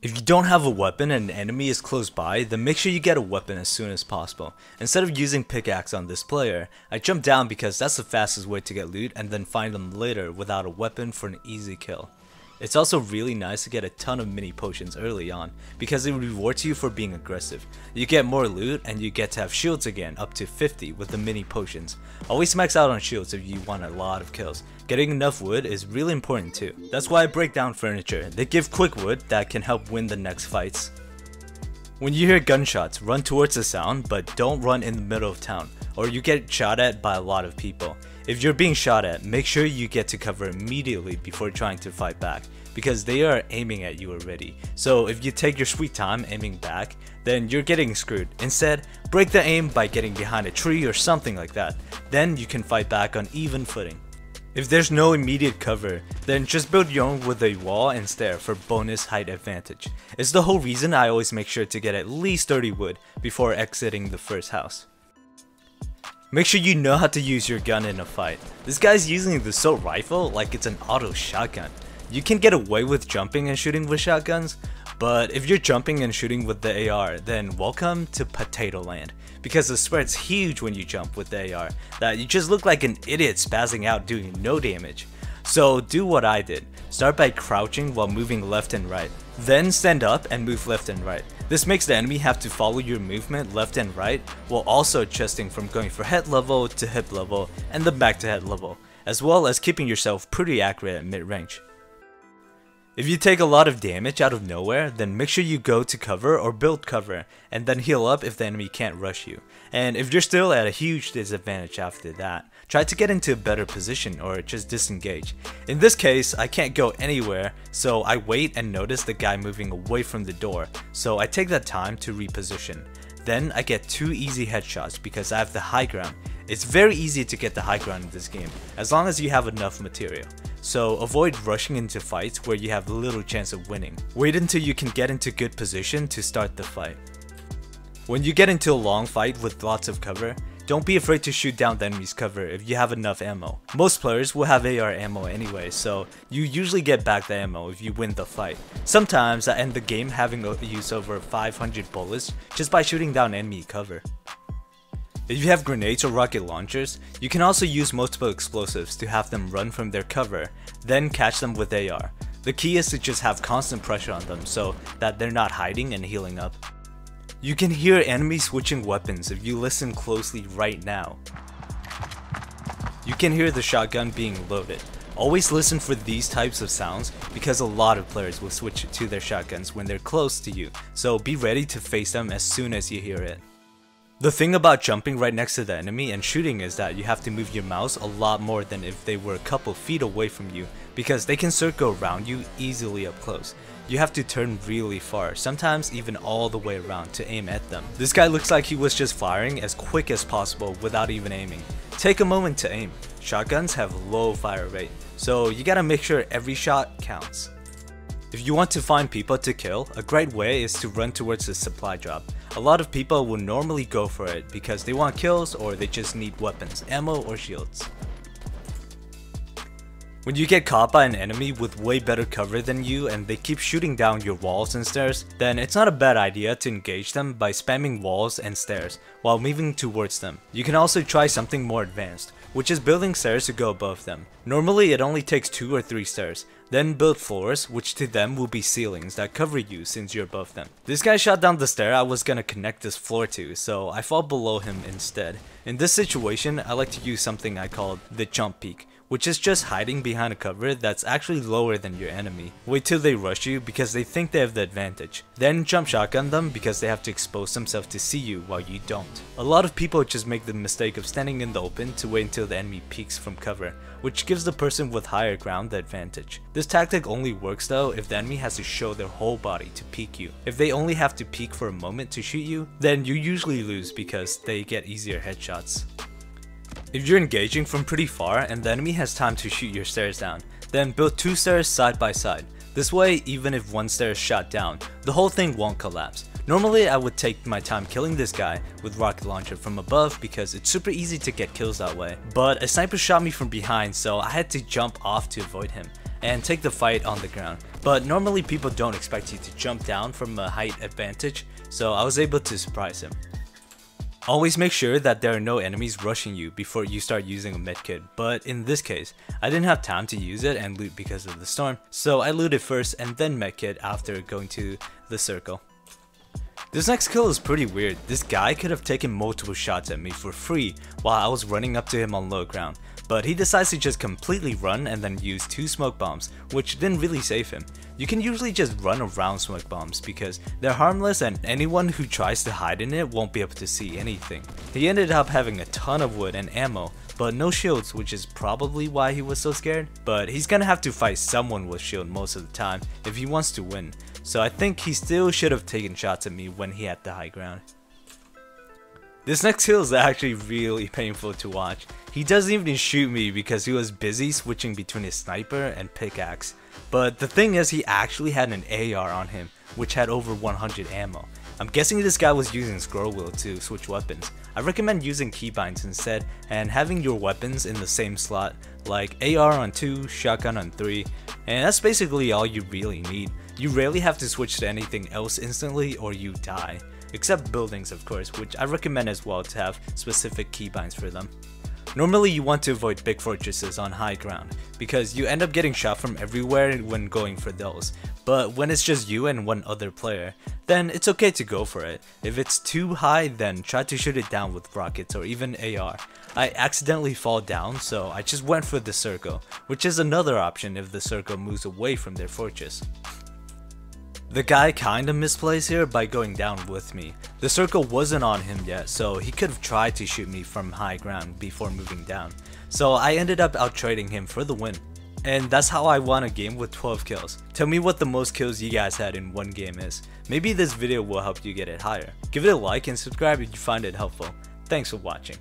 If you don't have a weapon and an enemy is close by, then make sure you get a weapon as soon as possible. Instead of using pickaxe on this player, I jump down because that's the fastest way to get loot and then find them later without a weapon for an easy kill. It's also really nice to get a ton of mini potions early on because it rewards you for being aggressive. You get more loot and you get to have shields again, up to 50 with the mini potions. Always max out on shields if you want a lot of kills. Getting enough wood is really important too. That's why I break down furniture. They give quick wood that can help win the next fights. When you hear gunshots, run towards the sound, but don't run in the middle of town, or you get shot at by a lot of people. If you're being shot at, make sure you get to cover immediately before trying to fight back, because they are aiming at you already. So if you take your sweet time aiming back, then you're getting screwed. Instead, break the aim by getting behind a tree or something like that. Then you can fight back on even footing. If there's no immediate cover, then just build your own with a wall and stair for bonus height advantage. It's the whole reason I always make sure to get at least 30 wood before exiting the first house. Make sure you know how to use your gun in a fight. This guy's using the assault rifle like it's an auto shotgun. You can get away with jumping and shooting with shotguns, but if you're jumping and shooting with the AR, then welcome to Potato Land. Because the spread's huge when you jump with the AR, that you just look like an idiot spazzing out doing no damage. So do what I did. Start by crouching while moving left and right. Then stand up and move left and right. This makes the enemy have to follow your movement left and right, while also adjusting from going for head level to hip level and then back to head level, as well as keeping yourself pretty accurate at mid-range. If you take a lot of damage out of nowhere, then make sure you go to cover or build cover, and then heal up if the enemy can't rush you. And if you're still at a huge disadvantage after that, try to get into a better position or just disengage. In this case, I can't go anywhere, so I wait and notice the guy moving away from the door, so I take that time to reposition. Then I get 2 easy headshots because I have the high ground. It's very easy to get the high ground in this game, as long as you have enough material. So avoid rushing into fights where you have little chance of winning. Wait until you can get into good position to start the fight. When you get into a long fight with lots of cover, don't be afraid to shoot down the enemy's cover if you have enough ammo. Most players will have AR ammo anyway, so you usually get back the ammo if you win the fight. Sometimes I end the game having used over 500 bullets just by shooting down enemy cover. If you have grenades or rocket launchers, you can also use multiple explosives to have them run from their cover, then catch them with AR. The key is to just have constant pressure on them so that they're not hiding and healing up. You can hear enemies switching weapons if you listen closely right now. You can hear the shotgun being loaded. Always listen for these types of sounds because a lot of players will switch to their shotguns when they're close to you, so be ready to face them as soon as you hear it. The thing about jumping right next to the enemy and shooting is that you have to move your mouse a lot more than if they were a couple feet away from you, because they can circle around you easily up close. You have to turn really far, sometimes even all the way around to aim at them. This guy looks like he was just firing as quick as possible without even aiming. Take a moment to aim. Shotguns have low fire rate, so you gotta make sure every shot counts. If you want to find people to kill, a great way is to run towards the supply drop. A lot of people will normally go for it because they want kills or they just need weapons, ammo or shields. When you get caught by an enemy with way better cover than you and they keep shooting down your walls and stairs, then it's not a bad idea to engage them by spamming walls and stairs while moving towards them. You can also try something more advanced, which is building stairs to go above them. Normally it only takes 2 or 3 stairs. Then build floors, which to them will be ceilings that cover you since you're above them. This guy shot down the stair I was gonna connect this floor to, so I fall below him instead. In this situation, I like to use something I call the jump peek, which is just hiding behind a cover that's actually lower than your enemy. Wait till they rush you because they think they have the advantage. Then jump shotgun them because they have to expose themselves to see you while you don't. A lot of people just make the mistake of standing in the open to wait until the enemy peeks from cover, which gives the person with higher ground the advantage. This tactic only works though if the enemy has to show their whole body to peek you. If they only have to peek for a moment to shoot you, then you usually lose because they get easier headshots. If you're engaging from pretty far and the enemy has time to shoot your stairs down, then build 2 stairs side by side. This way, even if one stair is shot down, the whole thing won't collapse. Normally I would take my time killing this guy with rocket launcher from above because it's super easy to get kills that way, but a sniper shot me from behind so I had to jump off to avoid him. and take the fight on the ground. But normally people don't expect you to jump down from a height advantage, so I was able to surprise him. Always make sure that there are no enemies rushing you before you start using a medkit, but in this case, I didn't have time to use it and loot because of the storm, so I looted first and then medkit after going to the circle. This next kill is pretty weird. This guy could have taken multiple shots at me for free while I was running up to him on low ground, but he decides to just completely run and then use 2 smoke bombs, which didn't really save him. You can usually just run around smoke bombs because they're harmless and anyone who tries to hide in it won't be able to see anything. He ended up having a ton of wood and ammo, but no shields, which is probably why he was so scared. But he's gonna have to fight someone with shield most of the time if he wants to win, so I think he still should have taken shots at me when he had the high ground. This next kill is actually really painful to watch. He doesn't even shoot me because he was busy switching between his sniper and pickaxe. But the thing is, he actually had an AR on him, which had over 100 ammo. I'm guessing this guy was using scroll wheel to switch weapons. I recommend using keybinds instead and having your weapons in the same slot, like AR on 2, shotgun on 3, and that's basically all you really need. You rarely have to switch to anything else instantly or you die. Except buildings, of course, which I recommend as well to have specific keybinds for them. Normally you want to avoid big fortresses on high ground because you end up getting shot from everywhere when going for those, but when it's just you and one other player, then it's okay to go for it. If it's too high, then try to shoot it down with rockets or even AR. I accidentally fall down, so I just went for the circle, which is another option if the circle moves away from their fortress. The guy kinda misplays here by going down with me. The circle wasn't on him yet, so he could have tried to shoot me from high ground before moving down. So I ended up out-trading him for the win. And that's how I won a game with 12 kills. Tell me what the most kills you guys had in one game is. Maybe this video will help you get it higher. Give it a like and subscribe if you find it helpful. Thanks for watching.